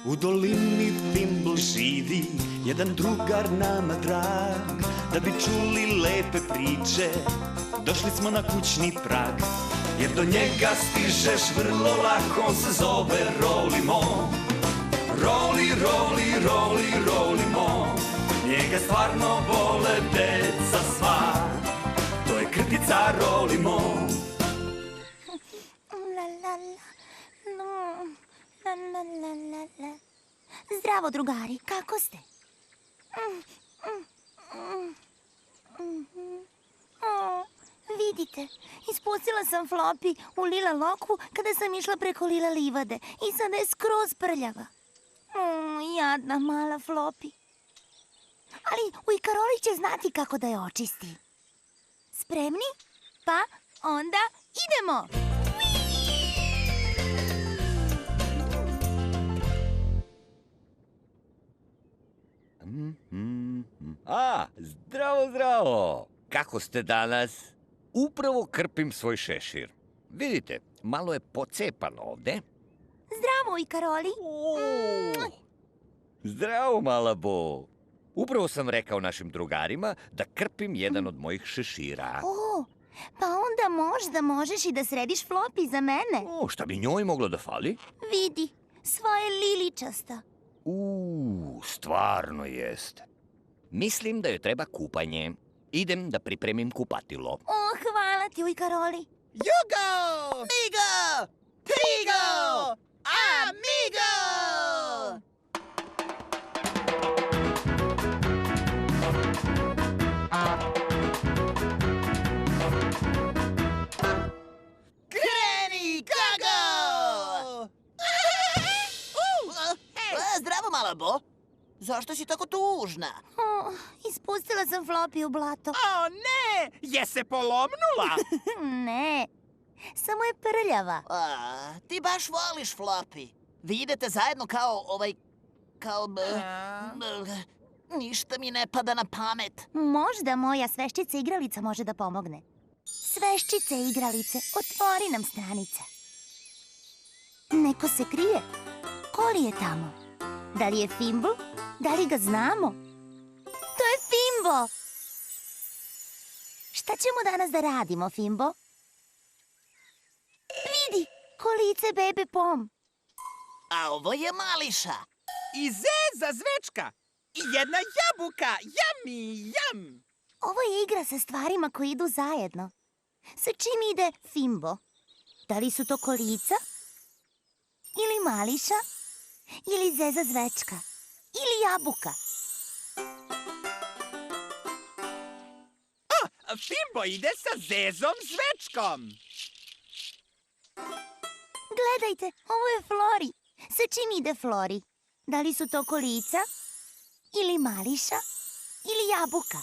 U dolini Fimbl živi jedan drugar nama drag. Da bi čuli lepe priče, došli smo na kućni prag. Jer do njega stižeš vrlo lako, on se zove Rolimo. Roli, roli, roli, Rolimo. Njega stvarno vole deca sva. To je krtica Rolimo. Zdravo, drugari, kako ste? Vidite, ispustila sam Floppy u lila loku kada sam išla preko lila livade i sada je skroz prljava. Jadna mala Floppy. Ali Ujkaroli će znati kako da je očisti. Spremni? Pa onda idemo! Zdravo, zdravo! Kako ste danas? Upravo krpim svoj šešir. Vidite, malo je pocepan ovde. Zdravo, Ujkaroli! Zdravo, mala Bo! Upravo sam rekao našim drugarima da krpim jedan od mojih šešira. Pa onda možda možeš i da središ Floppy za mene. Šta bi njoj moglo da fali? Vidi, sva je liličasta. Stvarno jeste. Mislim da joj treba kupanje. Idem da pripremim kupatilo. Hvala ti, Ujkaroli. Jugo! Migo! Prigo! Amigo! Kreni, Gago! Zdravo, mala Bo. Zašto si tako tužna? Ispustila sam Floppy u blato. O, ne! Je se polomnula? Ne, samo je prljava. Ti baš voliš Floppy. Vi idete zajedno ništa mi ne pada na pamet. Možda moja sveščica igralica može da pomogne. Sveščice igralice, otvori nam stranice. Neko se krije. Ko li je tamo? Da li je Fimbl? Da li ga znamo? To je Fimbo! Šta ćemo danas da radimo, Fimbo? Vidi, kolice bebe Pom. A ovo je Mališa. I zeza zvečka. I jedna jabuka. Jami, jam. Ovo je igra sa stvarima koje idu zajedno. Sa čim ide Fimbo? Da li su to kolica? Ili Mališa? Ili zeza zvečka? Ili jabuka? Fimbo ide sa zezom zvečkom. Gledajte, ovo je Flori. Sa čim ide Flori? Da li su to kolica? Ili Mališa? Ili jabuka?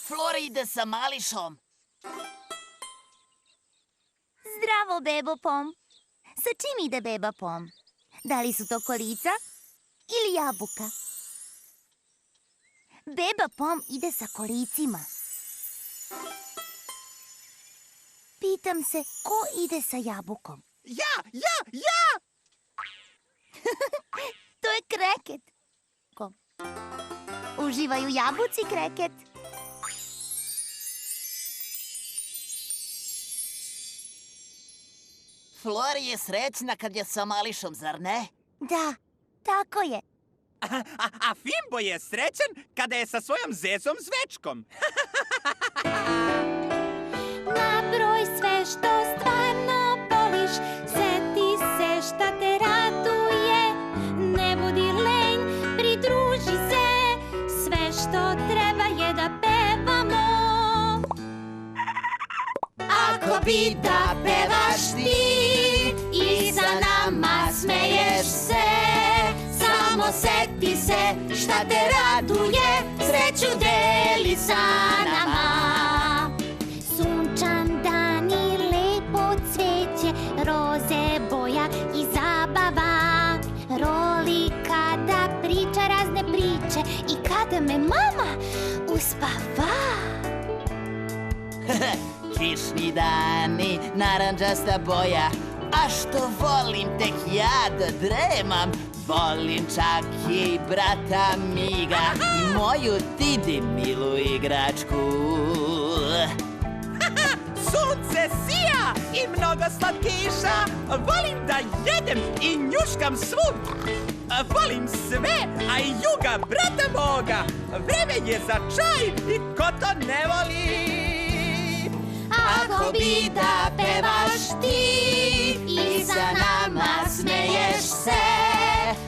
Flori ide sa Mališom. Zdravo, bebo Pom. Sa čim ide beba Pom? Da li su to kolica ili jabuka? Beba Pom ide sa kolicima. Pitam se, ko ide sa jabukom? Ja! To je Kreket. Uživaju jabuci, Kreket. Flori je srećna kad je sa Mališom, zar ne? Da, tako je. A Fimbo je srećan kada je sa svojom zezom zvečkom. Nabroj sve što stvarno voliš, seti se šta te raduje. Ne budi lenj, pridruži se, sve što treba je da pevamo. Ako bi da pevaš ti i sa nama smeješ se, samo seti se šta te raduje, sreću deli sa nama. Sunčan dan i lepo cveće, roze, boja i zabava. Roli kada priča razne priče i kada me mama uspava. kišni dani, naranđasta boja. A što volim tek ja da dremam, volim čak i brata Miga i moju Didi milu igračku. Sunce sija i mnogo slatkiša. Volim da jedem i njuškam svud. Volim sve, a i juga brata moga. Vreme je za čaj i ko to ne voli. Ako bi da pevaš ti i za nama smeješ se,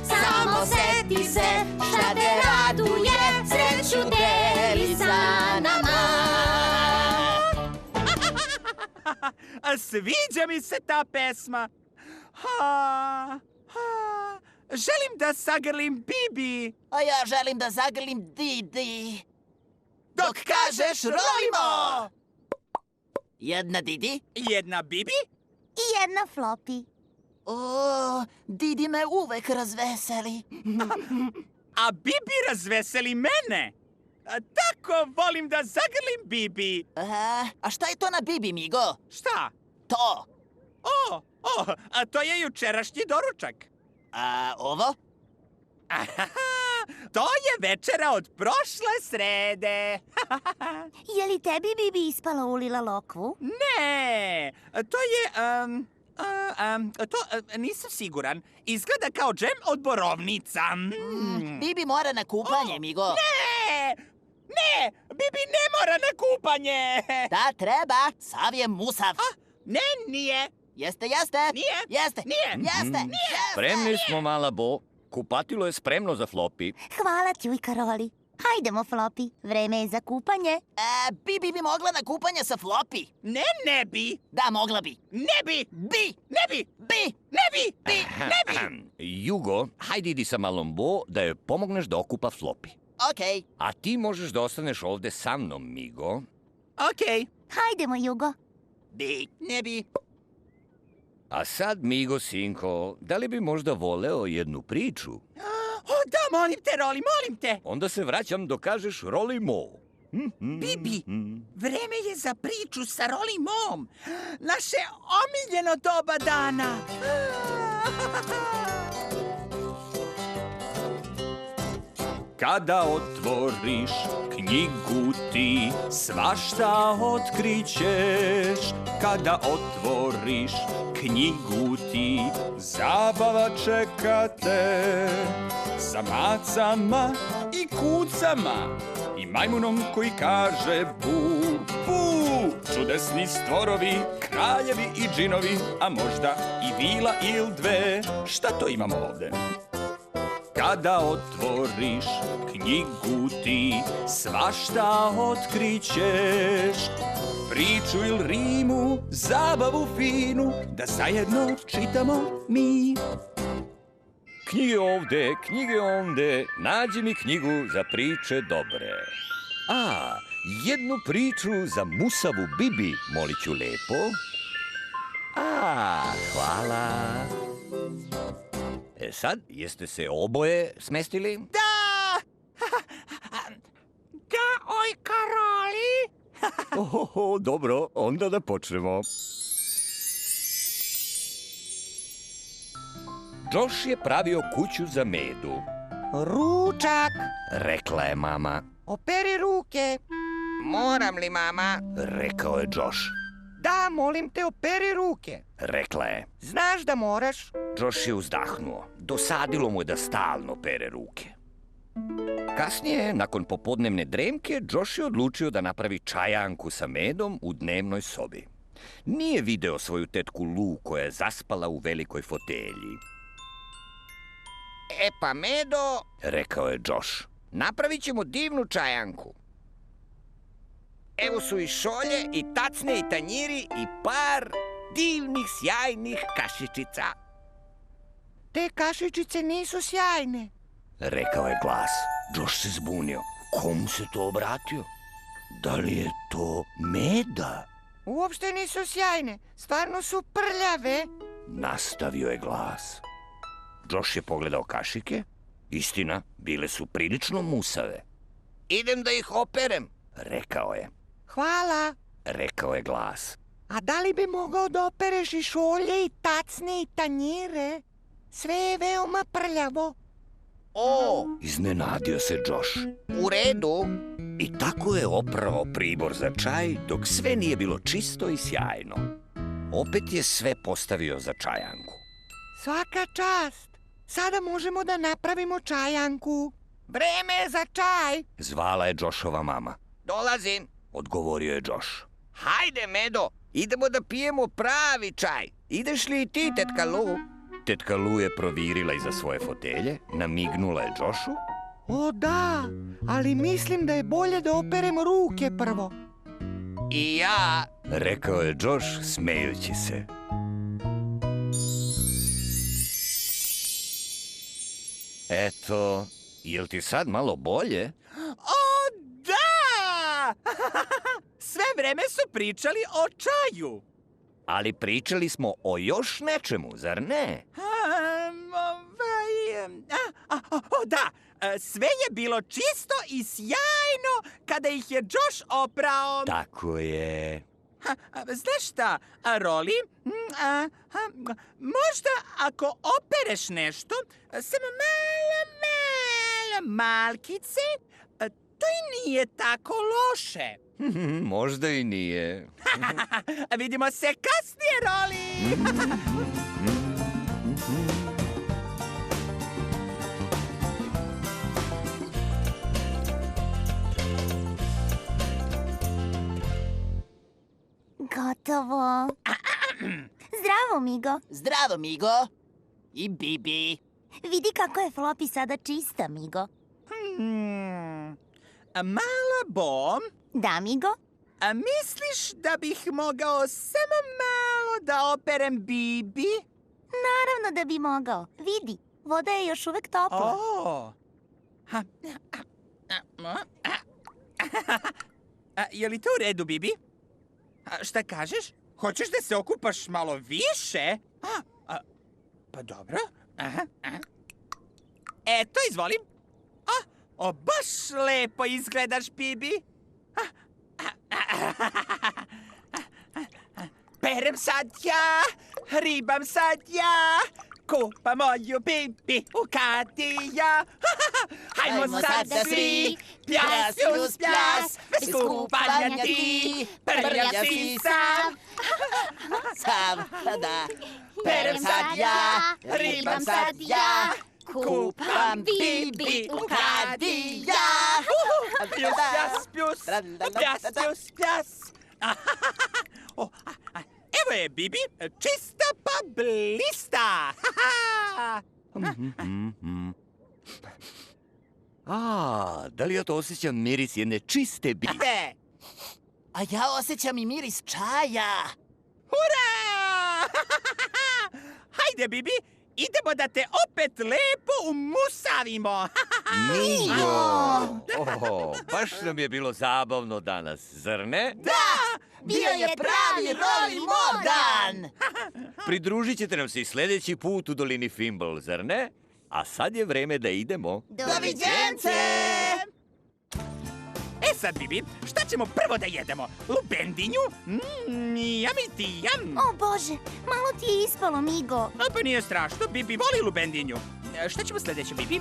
samo seti se šta te raduje, sreću deli sa nama. Sviđa mi se ta pesma. Želim da zagrlim Bibi. A ja želim da zagrlim Didi. Dok kažeš rolimo! Jedna Didi. Jedna Bibi. I jedna Floppy. O, Didi me uvek razveseli. A Bibi razveseli mene. Tako volim da zagrlim Bibi. A šta je to na Bibi, Migo? Šta? To. A to je jučerašnji doručak. A ovo? To je večera od prošle srede. Je li tebi Bibi ispala u lila lokvu? Ne, to je... nisam siguran. Izgleda kao džem od borovnica. Bibi mora na kupanje, Migo. Ne, Bibi ne mora na kupanje. Da, treba. Sav je musav. Ne, nije. Jeste. Nije. Jeste. Nije. Jeste. Spremni smo, mala Bo. Kupatilo je spremno za Floppy. Hvala ti, ujka Roli. Hajdemo, Floppy. Vreme je za kupanje. Bibi bi mogla na kupanje sa Floppy. Ne bi. Da, mogla bi. Ne bi. Jugo, hajde idi sa malom Bo da joj pomogneš da okupa Floppy. Okej. A ti možeš da ostaneš ovde sa mnom, Migo. Okej. Hajdemo, Jugo. Ne bi. A sad, Migo, sinko, da li bi možda voleo jednu priču? Da, molim te, Roli, molim te. Onda se vraćam dok kažeš Roli Mo. Bibi, vreme je za priču sa Roli Mom. Naše omiljeno doba dana. Kada otvoriš knjigu ti svašta otkrićeš. Kada otvoriš knjigu ti zabava čeka te. Sa macama i kucama i majmunom koji kaže bu, bu. Čudesni stvorovi, kraljevi i džinovi, a možda i vila ili dve. Šta to imamo ovde? Kada otvoriš knjigu ti svašta otkrićeš. Priču ili rimu, zabavu finu, da zajedno čitamo mi. Knjige ovde, nađi mi knjigu za priče dobre. Jednu priču za musavu Bibi, molit ću lepo. Hvala. Sad, jeste se oboje smestili? Da, ojka Roli. Dobro, onda da počnemo. Josh je pravio kuću za Medu. Ručak, Rekla je mama. operi ruke. Moram li, mama? Rekao je Josh. Da, molim te, operi ruke. Rekla je. Znaš da moraš. Josh je uzdahnuo. Dosadilo mu je da stalno pere ruke. Kasnije, nakon popodnevne dremke, Josh je odlučio da napravi čajanku sa Medom u dnevnoj sobi. Nije video svoju tetku Lu koja je zaspala u velikoj fotelji. E pa, Medo, Rekao je Josh. napravit ćemo divnu čajanku. Evo su i šolje, i tacne, i tanjiri, i par divnih, sjajnih kašičica. Te kašičice nisu sjajne. Rekao je glas. Josh se zbunio. Komu se to obratio? Da li je to Meda? Uopšte nisu sjajne, stvarno su prljave. Nastavio je glas. Josh je pogledao kašike. Istina, bile su prilično musave. Idem da ih operem. Rekao je. Hvala. rekao je glas. A da li bi mogao da opereš i šolje i tacne i tanjire? Sve je veoma prljavo. O, iznenadio se Josh. U redu. I tako je oprao pribor za čaj dok sve nije bilo čisto i sjajno. Opet je sve postavio za čajanku. Svaka čast. Sada možemo da napravimo čajanku. Vreme je za čaj. Zvala je Joshova mama. Dolazim. Odgovorio je Josh. Hajde, Medo, idemo da pijemo pravi čaj. Ideš li i ti, tetka Lu? Tetka Lu je provirila iza svoje fotelje, namignula je Joshu. O da, ali mislim da je bolje da operemo ruke prvo. I ja. Rekao je Josh, smejući se. Eto, jel ti sad malo bolje? O, da! Sve vreme su pričali o čaju. Ali pričali smo o još nečemu, zar ne? O, da, sve je bilo čisto i sjajno kada ih je Josh oprao. Tako je. Znaš šta, Roli? Možda ako opereš nešto, samo malkice, to i nije tako loše. Možda i nije. Vidimo se kasnije, Roli! Gotovo. Zdravo, Migo. Zdravo, Migo. I Bibi. Vidi kako je Floppy sada čista, Migo. Mala Bo, Da, Migo? a misliš da bih mogao samo malo da operem Bibi? Naravno da bi mogao. Vidi, voda je još uvek topla. O! Je li to u redu, Bibi? Šta kažeš? Hoćeš da se okupaš malo više? Pa dobro. Eto, izvolim. Baš lepo izgledaš, Bibi. Perem sad ja, ribam sad ja, kupam moju Bibi u Kadija. Hajmo sad svi, pjas plus pjas, bez kupanja ti, prljav si sam. Sam, da. Perem sad ja, ribam sad ja, kupam Bibi u Kadija. Pljus, pjas, pljus, pjas, pljus, pjas. Evo je Bibi, čista pa blista. Da li ja to osjećam miris jedne čiste bibe? A ja osjećam i miris čaja. Hurra! Hajde, Bibi, idemo da te opet lepo umusavimo. Migo! Baš nam je bilo zabavno danas, zar ne? Da! Bio je pravi Roli Mov dan! Pridružit ćete nam se i sljedeći put u dolini Fimble, zar ne? A sad je vreme da idemo. Doviđence! E sad, Bibi, šta ćemo prvo da jedemo? Lubendinju? Jam. O Bože, malo ti je ispalo, Migo. Pa nije strašno, Bibi voli lubendinju. Šta ćemo sljedeće, Bibi?